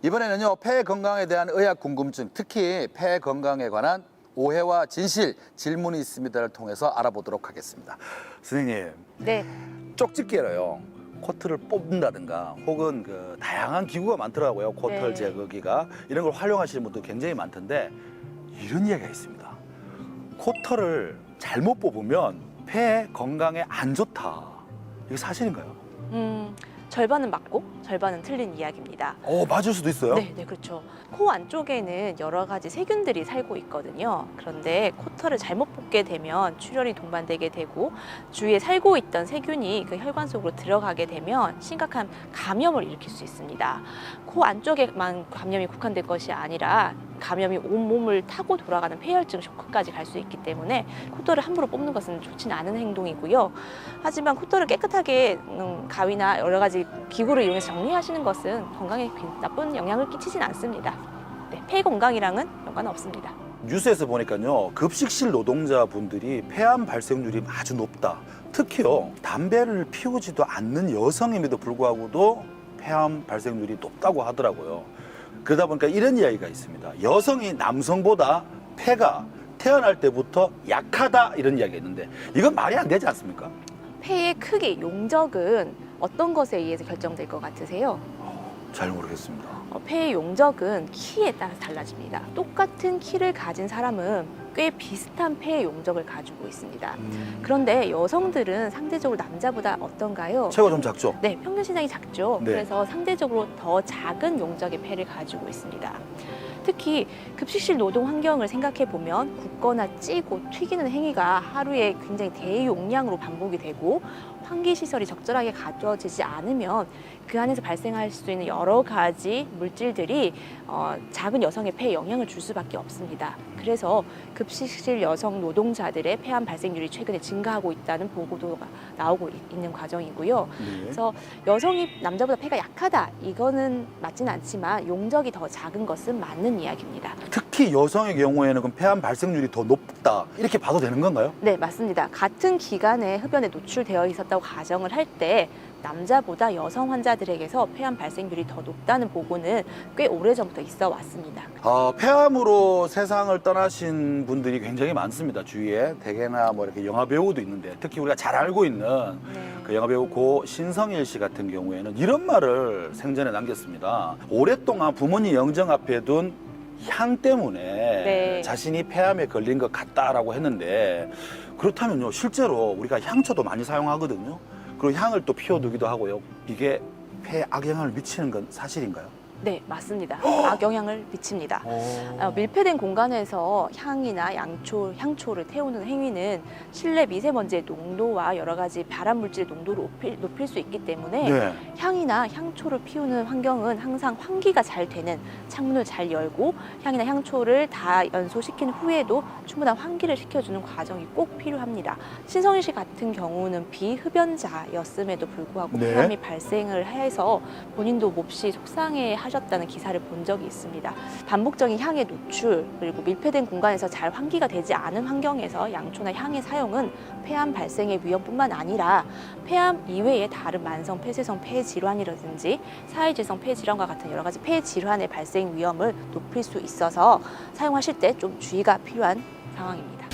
이번에는요, 폐 건강에 대한 의학 궁금증, 특히 폐 건강에 관한 오해와 진실, 질문이 있습니다를 통해서 알아보도록 하겠습니다. 선생님, 네. 쪽집게로요, 코털을 뽑는다든가 혹은 그 다양한 기구가 많더라고요. 코털 네. 제거기가 이런 걸 활용하시는 분도 굉장히 많던데 이런 이야기가 있습니다. 코털을 잘못 뽑으면 폐 건강에 안 좋다. 이게 사실인가요? 절반은 맞고 절반은 틀린 이야기입니다. 맞을 수도 있어요? 네, 그렇죠. 코 안쪽에는 여러 가지 세균들이 살고 있거든요. 그런데 코털을 잘못 뽑게 되면 출혈이 동반되게 되고 주위에 살고 있던 세균이 그 혈관 속으로 들어가게 되면 심각한 감염을 일으킬 수 있습니다. 코 안쪽에만 감염이 국한된 것이 아니라 감염이 온몸을 타고 돌아가는 폐혈증 쇼크까지 갈 수 있기 때문에 코털을 함부로 뽑는 것은 좋지는 않은 행동이고요. 하지만 코털을 깨끗하게 가위나 여러 가지 기구를 이용해서 정리하시는 것은 건강에 나쁜 영향을 끼치진 않습니다. 네, 폐 건강이랑은 연관은 없습니다. 뉴스에서 보니까요, 급식실 노동자분들이 폐암 발생률이 아주 높다. 특히요, 담배를 피우지도 않는 여성임에도 불구하고도 폐암 발생률이 높다고 하더라고요. 그러다 보니까 이런 이야기가 있습니다. 여성이 남성보다 폐가 태어날 때부터 약하다, 이런 이야기가 있는데 이건 말이 안 되지 않습니까? 폐의 크기, 용적은 어떤 것에 의해서 결정될 것 같으세요? 잘 모르겠습니다. 폐의 용적은 키에 따라서 달라집니다. 똑같은 키를 가진 사람은 꽤 비슷한 폐의 용적을 가지고 있습니다. 그런데 여성들은 상대적으로 남자보다 어떤가요? 체가 좀 작죠? 네, 평균 신장이 작죠. 네. 그래서 상대적으로 더 작은 용적의 폐를 가지고 있습니다. 특히 급식실 노동 환경을 생각해 보면 굽거나 찌고 튀기는 행위가 하루에 굉장히 대용량으로 반복이 되고 환기 시설이 적절하게 갖춰지지 않으면 그 안에서 발생할 수 있는 여러 가지 물질들이 작은 여성의 폐에 영향을 줄 수밖에 없습니다. 그래서 급식실 여성 노동자들의 폐암 발생률이 최근에 증가하고 있다는 보고도가 나오고 있는 과정이고요. 네. 그래서 여성이 남자보다 폐가 약하다, 이거는 맞지는 않지만 용적이 더 작은 것은 맞는 이야기입니다. 특히 여성의 경우에는 그럼 폐암 발생률이 더 높다, 이렇게 봐도 되는 건가요? 네, 맞습니다. 같은 기간에 흡연에 노출되어 있었다고 가정을 할 때 남자보다 여성 환자들에게서 폐암 발생률이 더 높다는 보고는 꽤 오래전부터 있어 왔습니다. 폐암으로 세상을 떠나신 분들이 굉장히 많습니다. 주위에 대개나 뭐 이렇게 영화 배우도 있는데, 특히 우리가 잘 알고 있는 그 영화 배우 고 신성일 씨 같은 경우에는 이런 말을 생전에 남겼습니다. 오랫동안 부모님 영정 앞에 둔 향 때문에 네. 자신이 폐암에 걸린 것 같다라고 했는데, 그렇다면요, 실제로 우리가 향초도 많이 사용하거든요. 그리고 향을 또 피워두기도 하고요. 이게 폐에 악영향을 미치는 건 사실인가요? 네, 맞습니다. 악영향을 미칩니다. 밀폐된 공간에서 향이나 향초를 태우는 행위는 실내 미세먼지의 농도와 여러 가지 발암 물질의 농도를 높일 수 있기 때문에 네. 향이나 향초를 피우는 환경은 항상 환기가 잘 되는 창문을 잘 열고 향이나 향초를 다 연소시킨 후에도 충분한 환기를 시켜주는 과정이 꼭 필요합니다. 신성일 씨 같은 경우는 비흡연자였음에도 불구하고 네. 폐암이 발생을 해서 본인도 몹시 속상해 하셨다는 기사를 본 적이 있습니다. 반복적인 향의 노출, 그리고 밀폐된 공간에서 잘 환기가 되지 않은 환경에서 양초나 향의 사용은 폐암 발생의 위험뿐만 아니라 폐암 이외의 다른 만성 폐쇄성 폐질환이라든지 사회질성 폐질환과 같은 여러 가지 폐질환의 발생 위험을 높일 수 있어서 사용하실 때 좀 주의가 필요한 상황입니다.